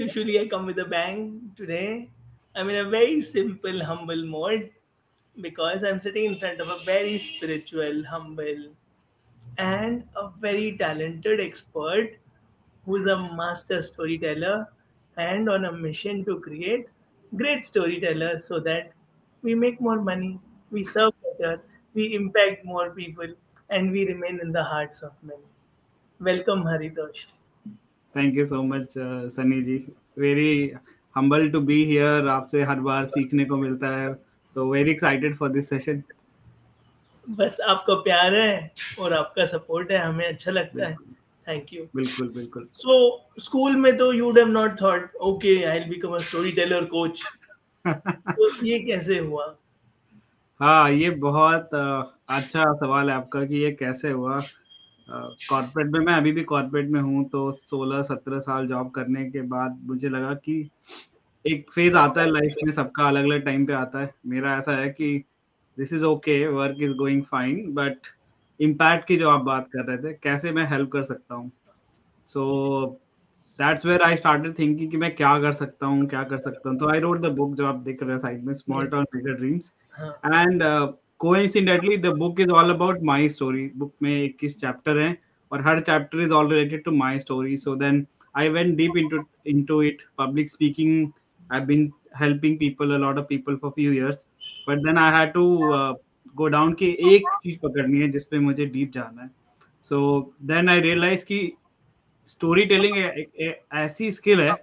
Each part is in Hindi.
Usually I come with a bang. Today I'm in a very simple, humble mode because I'm sitting in front of a very spiritual, humble, and a very talented expert who's a master storyteller and on a mission to create great storytellers so that we make more money, we serve better, we impact more people, and we remain in the hearts of many. Welcome, Haritosh. Thank you so much Sunny ji. Very humble to be here. आपसे हर बार सीखने को मिलता है, तो very excited for this session. बस आपका प्यार है और आपका सपोर्ट है, हमें अच्छा लगता है. बिल्कुल थैंक यू. बिल्कुल बिल्कुल. सो स्कूल में तो you would have not thought okay I will become a story teller coach. तो ये कैसे हुआ? हाँ, ये बहुत अच्छा सवाल है आपका कि ये कैसे हुआ. कॉर्पोरेट में, मैं अभी भी कॉर्पोरेट में हूँ, तो 16-17 साल जॉब करने के बाद मुझे लगा कि एक फेज आता है लाइफ में, सबका अलग अलग टाइम पे आता है. मेरा ऐसा है कि this is okay, work is going fine, but impact की जो आप बात कर रहे थे, कैसे मैं हेल्प कर सकता हूँ. So that's where I started thinking कि मैं क्या कर सकता हूँ, क्या कर सकता हूँ. तो आई रोट द बुक जो आप देख रहे हैं साइड में, स्मॉल टाउन बिगर ड्रीम्स. हाँ. And coincidentally the book is all about my story. Book में 21 चैप्टर हैं और हर chapter is all related to my story. So then I went deep into it. Public speaking, I've been helping people, a lot of people, for few years, but then I had to go down कि एक चीज पकड़नी है जिसपे मुझे डीप जाना है. So then I realized कि स्टोरी टेलिंग एक ऐसी स्किल है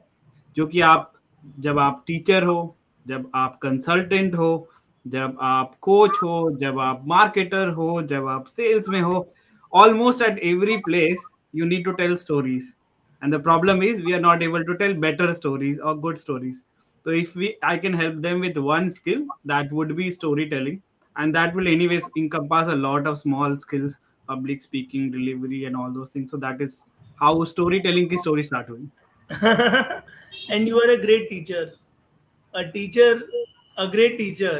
जो कि आप, जब आप टीचर हो, जब आप कंसल्टेंट हो, जब आप कोच हो, जब आप मार्केटर हो, जब आप सेल्स में हो, almost at every place you need to tell stories. And the problem is we are not able to tell better stories or good stories. So if I can help them with one skill, that would be storytelling, and that will anyways encompass a lot of small skills, public speaking, delivery, and all those things. So that is how storytelling की story start हुई. And you are a great teacher. A teacher, a great teacher,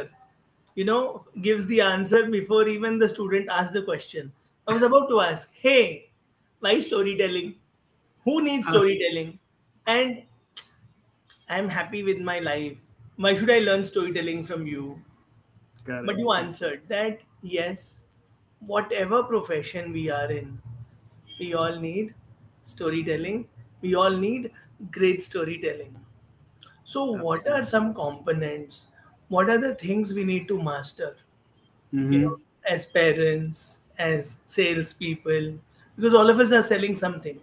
gives the answer before even the student asks the question. I was about to ask, hey, why storytelling? Who needs storytelling? And I'm happy with my life. Why should I learn storytelling from you? But Correct. you answered that yes, whatever profession we are in, we all need storytelling. We all need great storytelling. So, what are Absolutely. some components? What are the things we need to master? Mm-hmm. As parents, as salespeople, because all of us are selling something.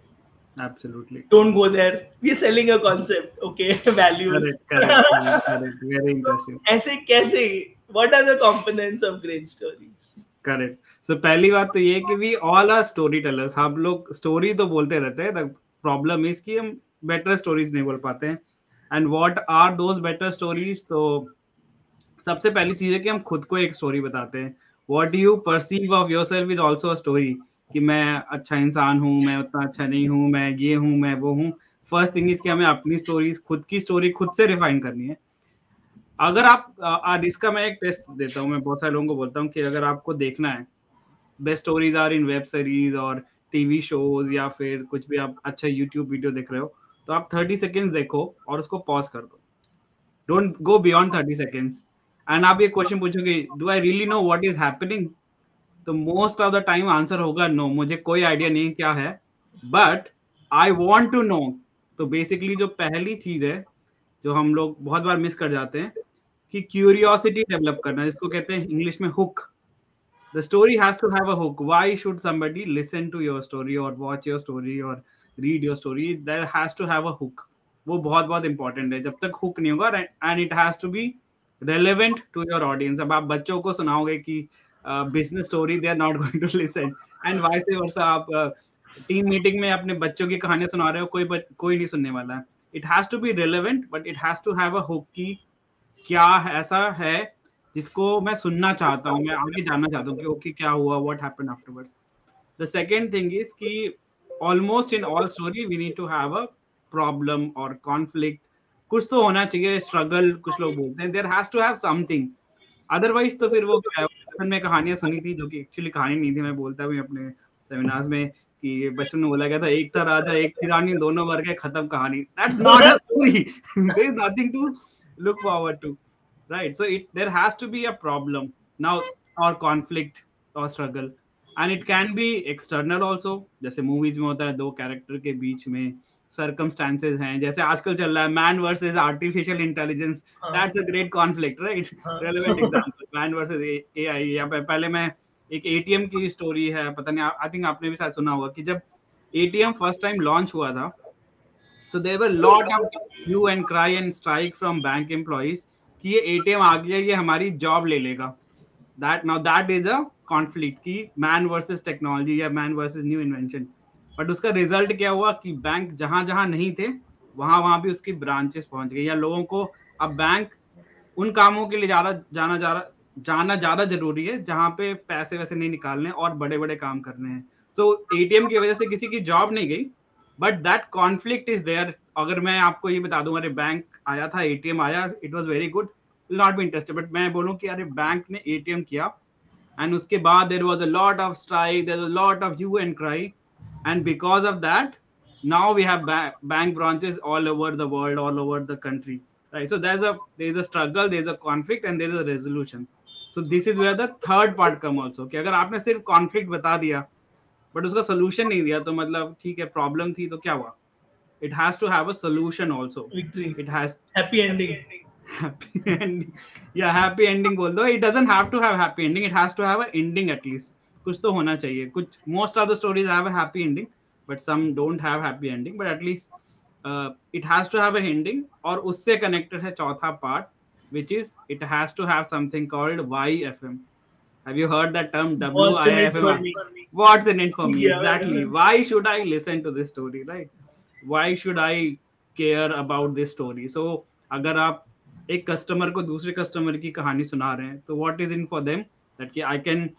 Absolutely. Don't go there. We're selling a concept, okay? Values. Correct, correct, correct, correct. Very interesting. ऐसे कैसे? What are the components of great stories? Correct. So पहली बात तो ये है कि we all are story tellers. हम लोग स्टोरी तो बोलते रहते हैं. द प्रॉब्लम इज कि हम बेटर स्टोरीज नहीं बोल पाते हैं. And what are those better stories? तो सबसे पहली चीज है कि हम खुद को एक स्टोरी बताते हैं. What you perceive of yourself is also a story. कि मैं अच्छा इंसान हूँ, मैं उतना अच्छा नहीं हूँ, मैं ये हूँ, मैं वो हूँ. फर्स्ट थिंग इज कि हमें अपनी स्टोरीज, खुद की स्टोरी खुद से रिफाइन करनी है. अगर आप इसका मैं एक टेस्ट देता हूँ. मैं बहुत सारे लोगों को बोलता हूँ कि अगर आपको देखना है best stories are in web series और टीवी शोज, या फिर कुछ भी आप अच्छा यूट्यूब वीडियो देख रहे हो, तो आप 30 सेकेंड्स देखो और उसको पॉज कर दो. Don't go beyond 30 seconds. And आप ये क्वेश्चन पूछोगे, do I really know what is happening? तो most of the time answer होगा नो, मुझे कोई आइडिया नहीं क्या है, but I want to know. तो बेसिकली जो पहली चीज है जो हम लोग बहुत बार मिस कर जाते हैं, कि क्यूरियोसिटी डेवलप करना, जिसको कहते हैं इंग्लिश में hook. The story has to have a hook. Why should somebody listen to your story or watch your story or read your story? There has to have a hook. वो बहुत बहुत इंपॉर्टेंट है. जब तक हुक नहीं होगा, and it has to be relevant to your audience. अब आप बच्चों को सुनाओगे कि business story, they are not going to listen. And vice versa, आप टीम मीटिंग में अपने बच्चों की कहानियां सुना रहे हो, कोई नहीं सुनने वाला है. It has to be relevant, but it has to have a hook. की क्या ऐसा है जिसको मैं सुनना चाहता हूँ, मैं आगे जानना चाहता हूँ कि ओके क्या हुआ, what happened afterwards. The second thing is कि almost in all story we need to have a problem और कॉन्फ्लिक्ट. कुछ तो होना चाहिए, स्ट्रगल कुछ लोग बोलते हैं. There has to have something. Otherwise तो फिर वो क्या है. बचपन में कहानियां सुनी थी जो कि एक्चुअली कहानी नहीं थी. मैं बोलता भी अपने सेमिनार्स में कि बचपन में बोला गया था एक था राजा एक थी रानी दोनों मर गए खत्म कहानी. That's not a story. There is nothing to look forward to, right? So there has to be a problem now or conflict or struggle, and it can be external also. जैसे मूवीज में होता है दो कैरेक्टर के बीच में circumstances हैं, जैसे आजकल चल रहा है man versus artificial intelligence. That's a great conflict, right? Relevant example, man versus AI. या पहले मैं एक एटीएम की स्टोरी है, पता नहीं, आई थिंक आपने भी शायद सुना होगा कि जब एटीएम फर्स्ट टाइम लॉन्च हुआ था तो there were lot of hue and cry and strike from bank employees कि ये एटीएम आ गया, ये हमारी जॉब ले लेगा. दैट इज अ कॉन्फ्लिक्ट कि मैन वर्सेस टेक्नोलॉजी या man versus new invention. But उसका रिजल्ट क्या हुआ कि बैंक जहां जहां नहीं थे वहां भी उसकी ब्रांचेस पहुंच गई, या लोगों को अब बैंक उन कामों के लिए जाना ज्यादा जरूरी है जहां पे पैसे वैसे नहीं निकालने और बड़े बड़े काम करने हैं. तो एटीएम की वजह से किसी की जॉब नहीं गई, but that conflict is there. अगर मैं आपको ये बता दूं अरे बैंक आया था, एटीएम आया, it was very good, will not be interested. But मैं बोलूं कि अरे बैंक ने एटीएम किया एंड उसके बाद there was a lot of strike, there was a lot of hue and cry, and because of that now we have bank branches all over the world, all over the country, right? So there's a struggle, there's a conflict, and there's a resolution. So this is where the third part come also कि अगर आपने सिर्फ conflict बता दिया but उसका solution नहीं दिया तो मतलब ठीक है problem थी तो क्या हुआ? It has to have a solution also. Victory. It has happy ending. Happy ending. Yeah, happy ending बोल दो. It doesn't have to have happy ending. It has to have an ending at least. कुछ तो होना चाहिए. कुछ most of the stories have a happy ending, but some don't have happy ending. But at least it has to have a ending. और उससे connected है चौथा part, which is it has to have something called YFM. Have you heard that term? WIFM. What's in it for me? Exactly. Why should I listen to this story, right? Why should I care about this story? So अगर आप एक कस्टमर को दूसरे कस्टमर की कहानी सुना रहे हैं तो what is in for them that कि आई कैन,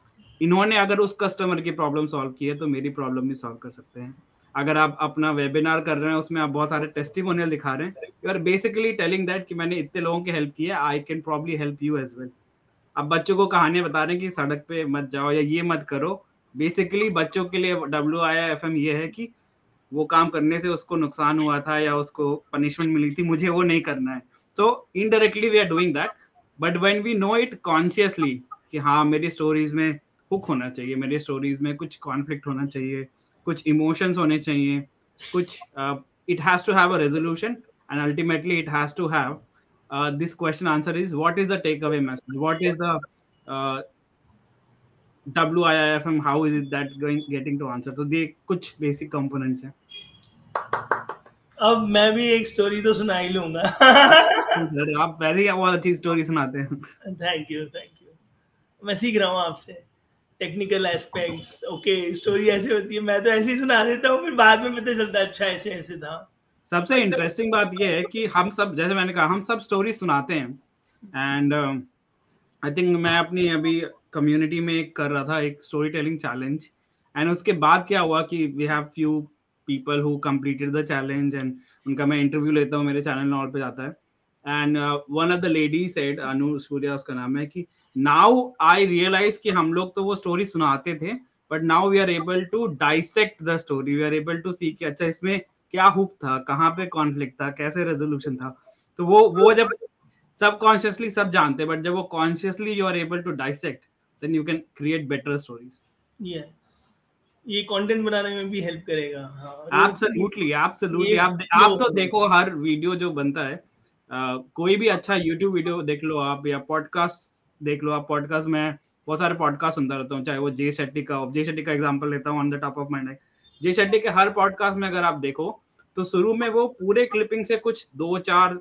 इन्होंने अगर उस कस्टमर की प्रॉब्लम सॉल्व की है तो मेरी प्रॉब्लम भी सॉल्व कर सकते हैं. अगर आप अपना वेबिनार कर रहे हैं उसमें आप बहुत सारे टेस्टिमोनियल दिखा रहे हैं, you are basically telling that कि मैंने इतने लोगों की हेल्प की है, I can probably help you as well. अब बच्चों को कहानियां बता रहे हैं कि सड़क पे मत जाओ या ये मत करो, बेसिकली बच्चों के लिए WIFM ये है कि वो काम करने से उसको नुकसान हुआ था या उसको पनिशमेंट मिली थी, मुझे वो नहीं करना है. तो indirectly we are doing that, but when we know it consciously कि हाँ मेरी स्टोरीज में हुक होना चाहिए, मेरी स्टोरीज में कुछ कॉन्फ्लिक्ट होना चाहिए, कुछ इमोशंस होने चाहिए, कुछ it has to have a resolution and ultimately it has to have this question answer is what is the takeaway message, what is the WIFM, how is it that getting to answer. So they कुछ basic components हैं. अब मैं भी एक स्टोरी तो सुना ही लूंगा. आप वैसे ही बहुत अच्छी स्टोरी सुनाते हैं. Thank you. मैं सीख रहा हूँ आपसे टेक्निकल एस्पेक्ट्स. ओके, स्टोरी ऐसे होती है, मैं तो ऐसे ही सुना देता हूँ, फिर बाद में पता चलता है अच्छा ऐसे था. सबसे इंटरेस्टिंग बात यह है कि हम सब, जैसे मैंने कहा, हम सब स्टोरी सुनाते हैं. एंड आई थिंक मैं अपनी अभी कम्युनिटी में एक कर रहा था एक स्टोरी टेलिंग चैलेंज, एंड उसके बाद क्या हुआ कि we have few people who completed the challenge एंड उनका मैं इंटरव्यू लेता हूँ, मेरे चैनल नॉल पे जाता है. And one of the lady said, Anu Surya उसका नाम है, कि नाउ आई रियलाइज कि हम लोग तो वो स्टोरी सुनाते थे but now we are able to dissect the story, we are able to see कि अच्छा इसमें क्या हुक था, कहाँ पे कॉन्फ्लिक्ट था, कैसे रेजोल्यूशन था. तो वो जब सबकॉन्शियसली सब जानते हैं, बट जब वो consciously you are able to dissect then you can create better stories. Yes, ये कंटेंट बनाने में भी हेल्प करेगा. एब्सोल्युटली. आप तो देखो हर वीडियो जो बनता है, कोई भी अच्छा यूट्यूब वीडियो देख लो आप, या पॉडकास्ट देख लो आप. पॉडकास्ट में बहुत सारे पॉडकास्ट सुनता रहता हूँ, चाहे वो जे शेट्टी का एग्जांपल लेता हूँ on the top of my mind. Jay Shetty के हर पॉडकास्ट में अगर आप देखो तो शुरू में वो पूरे क्लिपिंग से कुछ 2-4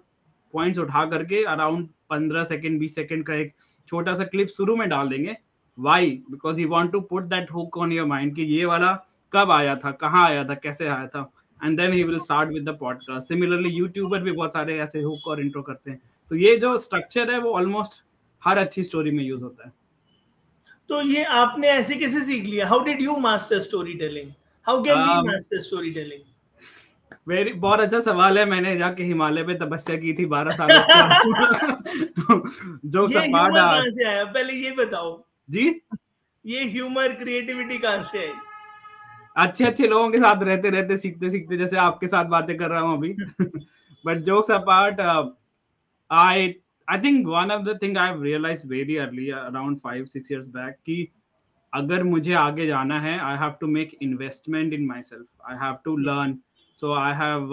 पॉइंट्स उठा करके अराउंड 15 सेकंड 20 सेकंड का एक छोटा सा क्लिप शुरू में डाल देंगे. Why? Because he want to put that hook on your mind कि ये वाला कब आया था, कहाँ आया था, कैसे आया था, and then he will start with the podcast. Similarly YouTuber भी बहुत सारे ऐसे हुक और इंट्रो करते हैं. तो ये जो स्ट्रक्चर है वो ऑलमोस्ट हर अच्छी स्टोरी में यूज होता है. तो ये आपने ऐसे कैसे सीख लिया? How did you master story telling? How can we master storytelling? बहुत अच्छा सवाल है. मैंने जाके हिमालय पे तपस्या की थी 12 साल. जो सपाट कहाँ से आया, पहले ये बताओ जी. ये ह्यूमर क्रिएटिविटी कहाँ से आई? अच्छे अच्छे लोगों के साथ रहते रहते सीखते सीखते, जैसे आपके साथ बातें कर रहा हूँ अभी. But jokes apart, I think one of the thing I've realized very early, around 5-6 years back, कि अगर मुझे आगे जाना है, I have to make investment in myself. I have to learn. So I have,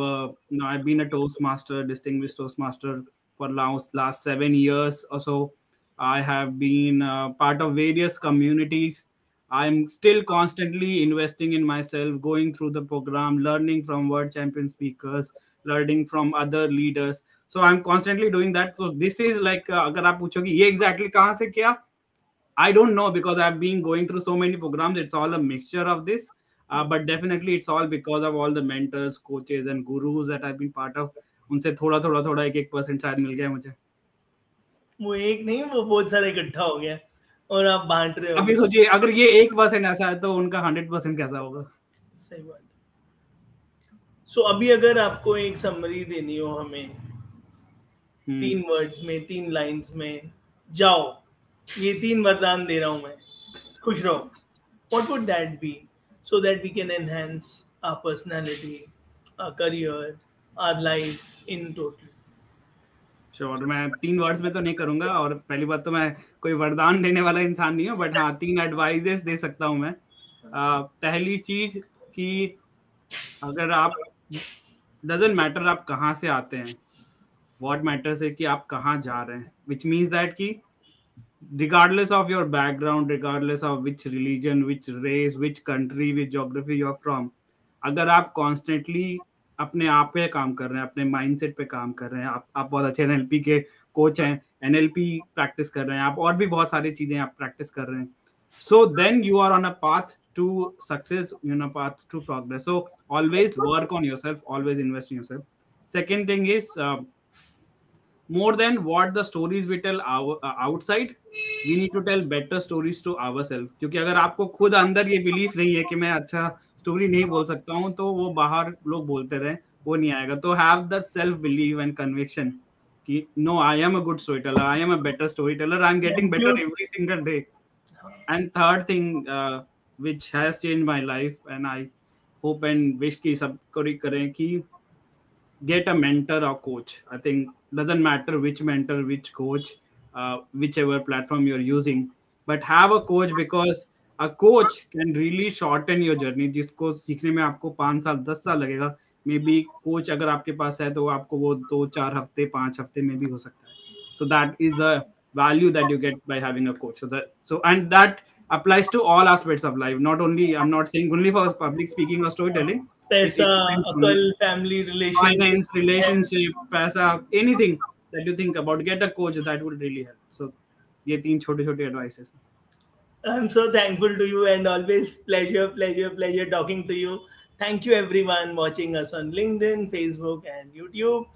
I've been a Toastmaster, distinguished Toastmaster for last 7 years or so. I have been part of various communities. I'm still constantly investing in myself, going through the program, learning from world champion speakers, learning from other leaders. So I'm constantly doing that. So this is like, अगर आप पूछोगे ये exactly कहाँ से किया, I don't know, because I've been going through so many programs. It's all a mixture of this. But definitely it's all because of all the mentors, coaches and gurus that I've been part of. उनसे थोड़ा थोड़ा थोड़ा 1% शायद मिल गया मुझे. वो एक नहीं, वो बहुत सारा इकट्ठा हो गया और आप बांट रहे हो. अभी सोचिए अगर ये 1% ऐसा है तो उनका 100% कैसा होगा. सही बात. सो अभी अगर आपको एक समरी देनी हो हमें 3 वर्ड्स में, 3 लाइंस में, जाओ ये 3 वरदान दे रहा हूं मैं, खुश रहो, what would that be so that we can enhance our personality, our career, our life in total? Sure, मैं 3 वर्ड्स में तो नहीं करूंगा, और पहली बात तो मैं कोई वरदान देने वाला इंसान नहीं हूँ, बट हाँ 3 एडवाइजेस दे सकता हूँ मैं. पहली चीज कि अगर आप, डजंट मैटर आप कहाँ से आते हैं, व्हाट मैटर्स है कि आप कहाँ जा रहे हैं, विच मीन्स दैट कि regardless of your background, regardless of which religion, which race, which country, which geography you're from, अगर आप constantly अपने आप पे काम कर रहे हैं, अपने माइंडसेट पे काम कर रहे हैं, आप बहुत अच्छे एनएलपी के कोच हैं, एनएलपी प्रैक्टिस कर रहे हैं आप, और भी बहुत सारी चीजें आप प्रैक्टिस कर रहे हैं, so then you are on a path to success, you know, path to progress. So always work on yourself, always invest in yourself. Second thing is, more than what the stories we tell outside, we need to tell better stories to ourselves. क्योंकि अगर आपको खुद अंदर ये बिलीफ नहीं है कि मैं अच्छा स्टोरी नहीं बोल सकता हूँ, तो वो बाहर लोग बोलते रहे, वो नहीं आएगा. तो have the self believe and conviction कि no, I am a good story teller, I am a better story teller, I am getting better every single day. And third thing which has changed my life, and I hope and wish कि सब करें कि get a mentor or coach. I think doesn't matter which mentor, which coach, whichever platform you're using, but have a coach, because a coach can really shorten your journey. जिसको सीखने में आपको 5 साल 10 साल लगेगा, मे बी कोच अगर आपके पास है तो आपको वो 2-4 हफ्ते 5 हफ्ते में भी हो सकता है. So that is the value that you get by having a coach. And that applies to all aspects of life. Not only, I'm not saying only for public speaking or storytelling. पैसा, It depends on अकल, फैमिली रिलेशन, finance, relationship, पैसा, anything that you think about, get a coach. That will really help. So ये 3 छोटे-छोटे advices. I'm so thankful to you, and always pleasure talking to you. Thank you everyone watching us on LinkedIn, Facebook and YouTube.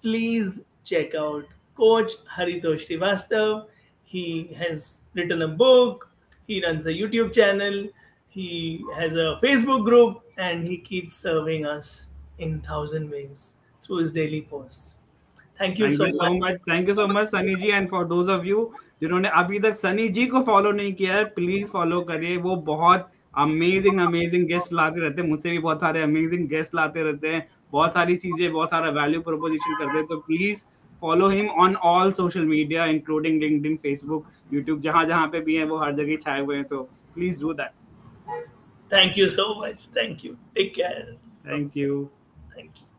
Please check out Coach Haritosh Srivastav. He has written a book, he runs a YouTube channel, he has a Facebook group, and he keeps serving us in 1,000 ways through his daily posts. Thank you so much. Thank you so much, Sunny ji. And for those of you जिन्होंने अभी तक सनी जी को फॉलो नहीं किया है, प्लीज फॉलो करिए. वो बहुत अमेजिंग गेस्ट लाते रहते हैं, मुझसे भी बहुत सारे अमेजिंग गेस्ट लाते रहते हैं, बहुत सारी चीजें, बहुत सारा वैल्यू प्रोपोजिशन करते हैं. तो please follow him on all social media, including LinkedIn, Facebook, YouTube, जहां जहां पे भी है वो हर जगह छाए हुए हैं. तो please do that. Thank you so much. Thank you. Take care. Thank you. Thank you.